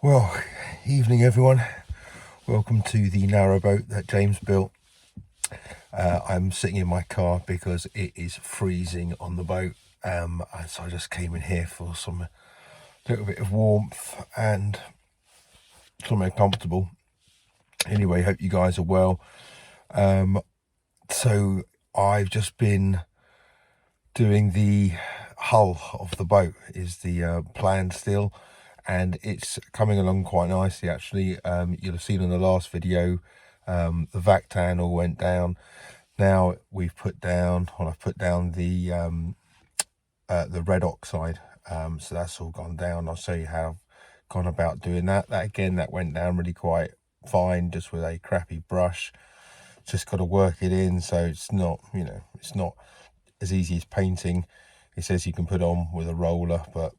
Well, evening everyone. Welcome to the narrowboat that James built. I'm sitting in my car because it is freezing on the boat. So I just came in here for some little bit of warmth and somewhere comfortable. Anyway, hope you guys are well. So I've just been doing the hull of the boat is the plan still, and it's coming along quite nicely actually. You'll have seen in the last video the Vactan all went down. Now we've put down, well, I've put down the red oxide, so that's all gone down. I'll show you how I've gone about doing that. That went down really quite fine, just with a crappy brush. Just got to work it in, so it's not, it's not as easy as painting. It says you can put on with a roller, but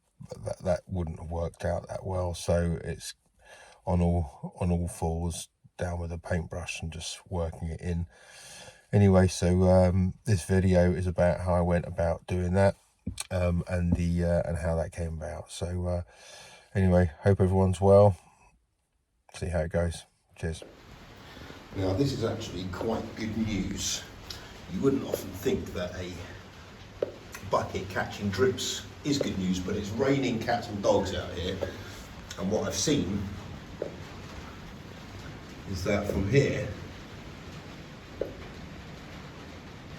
that wouldn't have worked out that well. So it's on all fours down with a paintbrush and just working it in. Anyway, so this video is about how I went about doing that, and how that came about. So anyway, hope everyone's well. See how it goes. Cheers. Now this is actually quite good news. You wouldn't often think that a bucket catching drips is good news, but it's raining cats and dogs out here, and what I've seen is that from here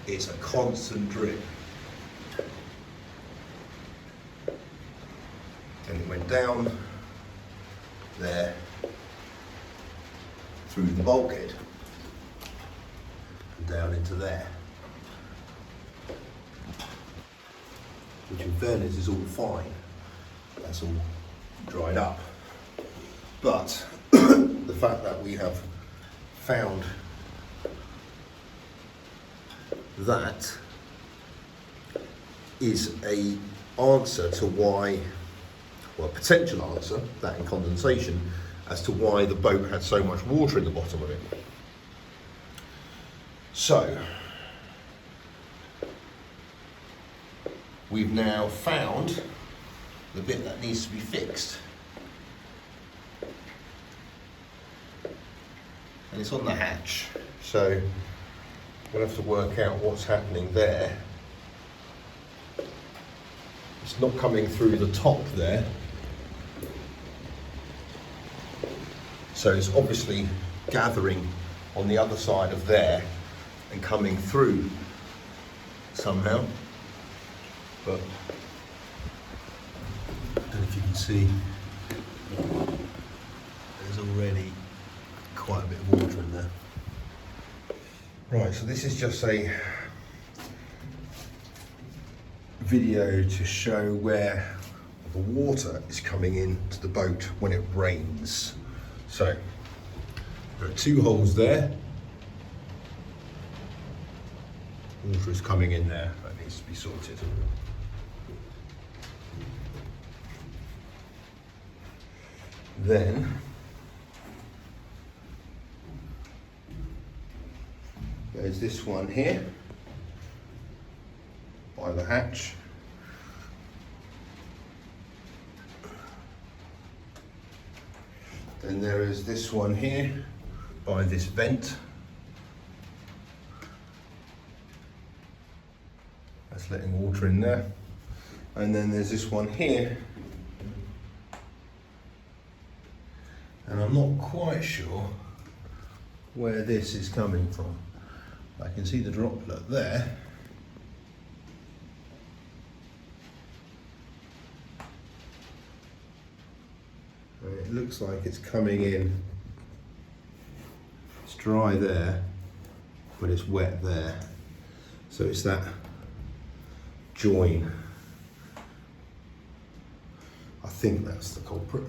it's a constant drip, and it went down there through the bulkhead and down into there, which in fairness is all fine. That's all dried up. But the fact that we have found that is a answer to why, well, a potential answer, that in condensation, as to why the boat had so much water in the bottom of it. So we've now found the bit that needs to be fixed, and it's on the hatch. So I'm going to have to work out what's happening there. It's not coming through the top there, so it's obviously gathering on the other side of there and coming through somehow. But I don't know if you can see, there's already quite a bit of water in there. Right, so this is just a video to show where the water is coming into the boat when it rains. So there are two holes there. Water is coming in there, that needs to be sorted. Then there's this one here by the hatch. Then there is this one here by this vent. That's letting water in there. And then there's this one here. And I'm not quite sure where this is coming from. I can see the droplet there. And it looks like it's coming in. It's dry there, but it's wet there. So it's that join. I think that's the culprit.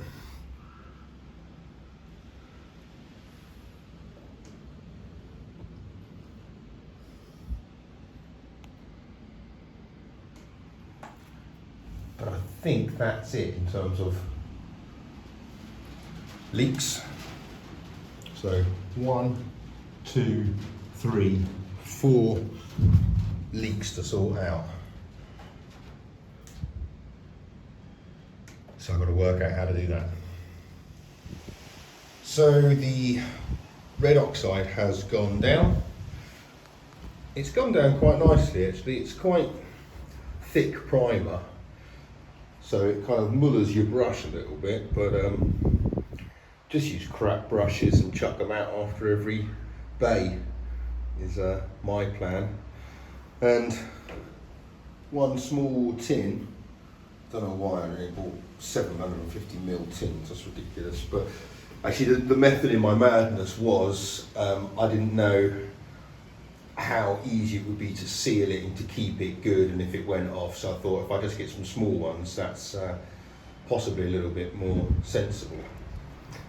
But I think that's it in terms of leaks. So 1, 2, 3, 4 leaks to sort out. So I've got to work out how to do that. So the red oxide has gone down. It's gone down quite nicely actually. It's quite thick primer, so it kind of mullers your brush a little bit, but just use crap brushes and chuck them out after every bay is my plan. And one small tin, don't know why I only bought 750ml tins, that's ridiculous, but actually the method in my madness was I didn't know how easy it would be to seal it and to keep it good and if it went off, so I thought if I just get some small ones, that's possibly a little bit more sensible.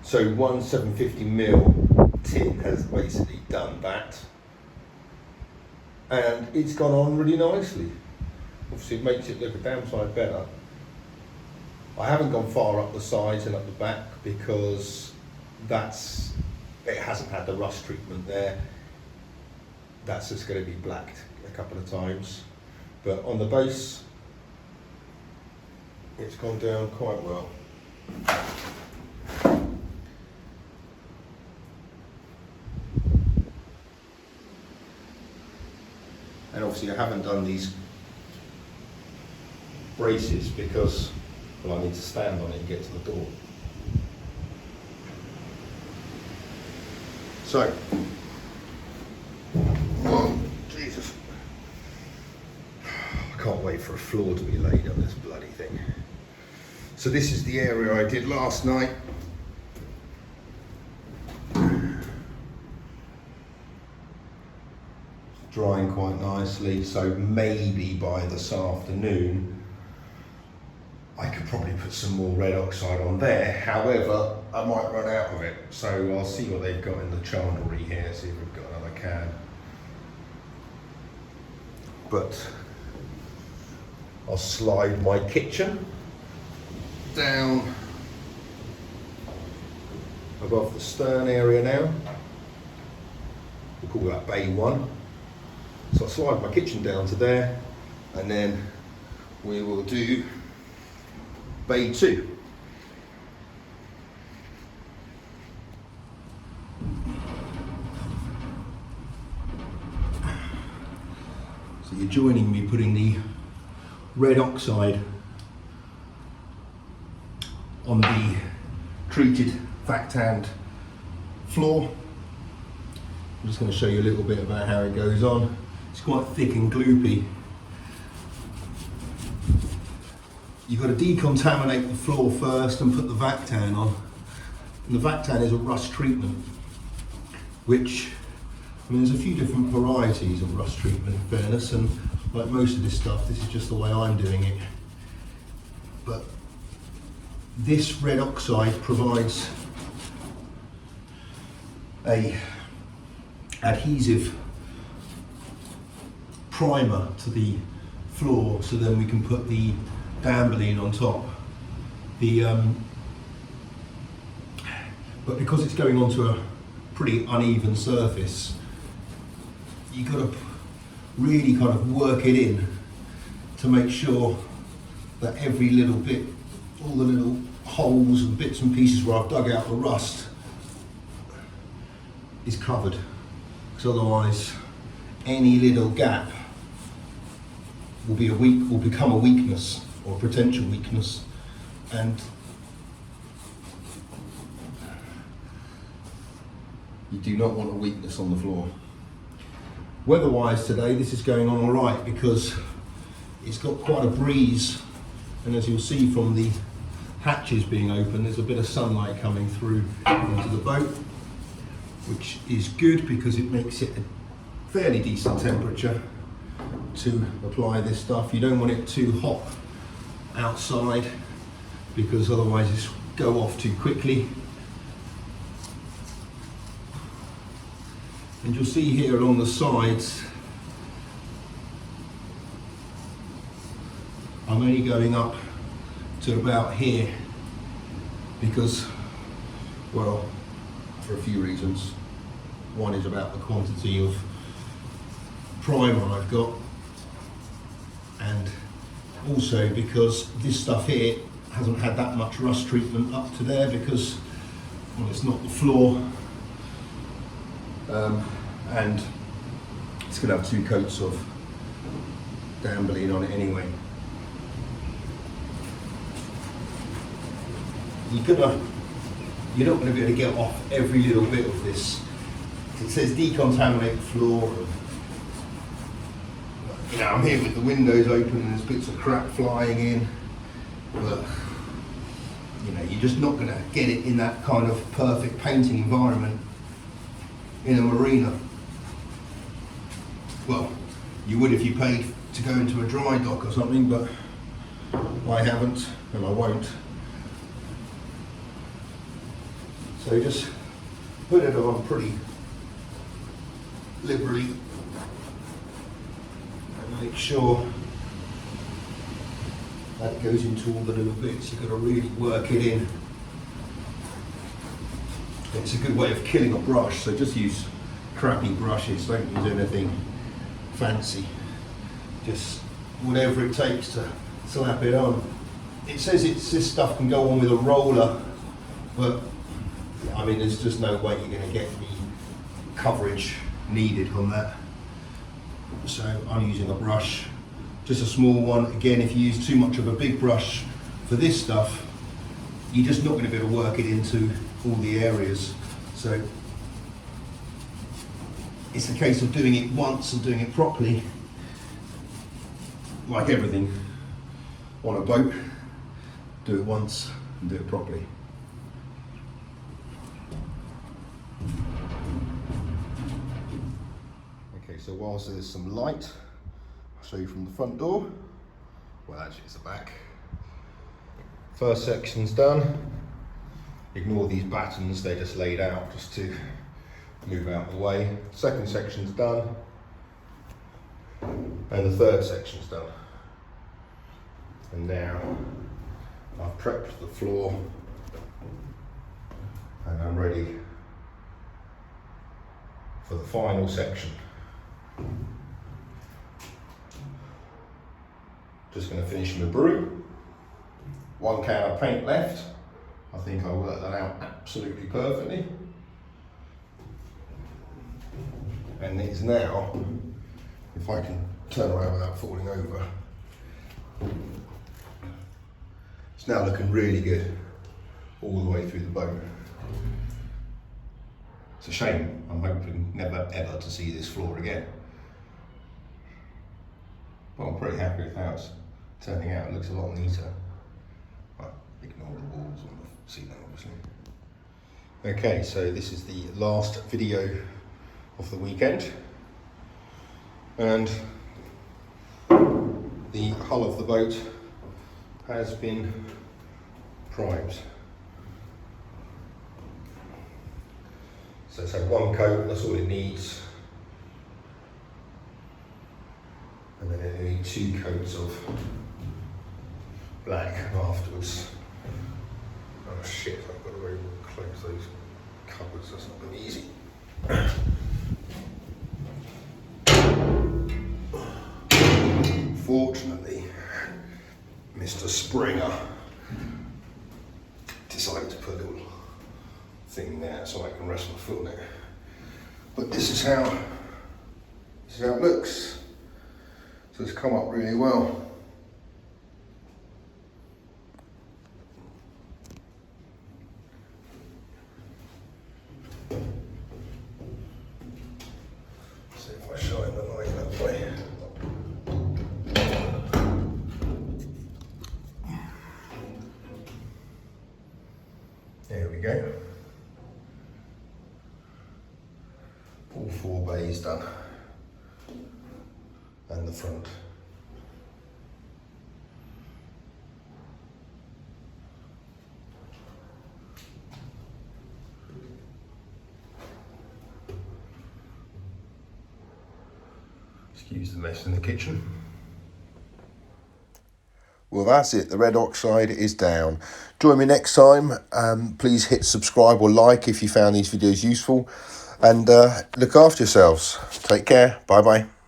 So one 750ml tin has basically done that, and it's gone on really nicely. Obviously it makes it look a damn sight better. I haven't gone far up the sides and up the back because it hasn't had the rust treatment there. That's just going to be blacked a couple of times, but on the base it's gone down quite well. And obviously I haven't done these braces because, well, I need to stand on it and get to the door. So, oh, Jesus. I can't wait for a floor to be laid on this bloody thing. So this is the area I did last night. Drying quite nicely, so maybe by this afternoon I could probably put some more red oxide on there. However, I might run out of it, so I'll see what they've got in the chandlery here, see if we've got another can. But I'll slide my kitchen down above the stern area now. We'll call that bay 1. So I'll slide my kitchen down to there, and then we will do bay 2. So you're joining me putting the red oxide on the treated vac-tanned floor. I'm just going to show you a little bit about how it goes on. It's quite thick and gloopy. You've got to decontaminate the floor first and put the vac-tann on. And the vac-tann is a rust treatment, which, I mean, there's a few different varieties of rust treatment in fairness, and like most of this stuff, this is just the way I'm doing it. But this red oxide provides a adhesive primer to the floor, so then we can put the Dambeline on top. But because it's going onto a pretty uneven surface, you've got to really kind of work it in to make sure that every little bit, all the little holes and bits and pieces where I've dug out the rust is covered, because otherwise any little gap will become a weakness or a potential weakness, and you do not want a weakness on the floor. Weather-wise today, this is going on all right because it's got quite a breeze, and as you'll see from the hatches being open, there's a bit of sunlight coming through into the boat, which is good because it makes it a fairly decent temperature to apply this stuff. You don't want it too hot outside because otherwise it's go off too quickly. And you'll see here along the sides, I'm only going up to about here because, well, for a few reasons. One is about the quantity of primer I've got, and also because this stuff here hasn't had that much rust treatment up to there, because well, it's not the floor, and it's going to have 2 coats of Dambeline on it anyway. You're not going to be able to get off every little bit of this. It says decontaminate the floor. You know, I'm here with the windows open and there's bits of crap flying in, but you know, you're just not going to get it in that kind of perfect painting environment in a marina. Well, you would if you paid to go into a dry dock or something, but I haven't and I won't. So just put it on pretty liberally and make sure that it goes into all the little bits. You've got to really work it in. It's a good way of killing a brush, so just use crappy brushes, don't use anything fancy. Just whatever it takes to slap it on. It says this stuff can go on with a roller, but I mean, there's just no way you're going to get the coverage needed on that. So I'm using a brush, just a small one. Again, if you use too much of a big brush for this stuff, you're just not going to be able to work it into all the areas. So it's a case of doing it once and doing it properly. Like everything on a boat, do it once and do it properly. Okay, so whilst there's some light, I'll show you from the front door. Well, actually it's the back. First section's done. Ignore these battens, they're just laid out just to move out of the way. Second section's done. And the third section's done. And now I've prepped the floor and I'm ready for the final section. Just going to finish my brew. 1 can of paint left. I think I worked that out absolutely perfectly. And it's now, if I can turn around without falling over, it's now looking really good all the way through the boat. It's a shame, I'm hoping never ever to see this floor again. But I'm pretty happy with how it's turning out. It looks a lot neater. Well, ignore the walls on the ceiling obviously. Okay, so this is the last video of the weekend. And the hull of the boat has been primed. So it's had 1 coat, that's all it needs. And then it needs 2 coats of black afterwards. Oh shit, I've got to close those cupboards, that's not been easy. Fortunately, Mr. Springer decided to put a little thing there so I can rest my foot on it. But this is how it looks. So it's come up really well. See if I shine the light that way. There we go. All 4 bays done. And the front. Excuse the mess in the kitchen. Well, that's it. The red oxide is down. Join me next time. Please hit subscribe or like if you found these videos useful. And look after yourselves. Take care. Bye-bye.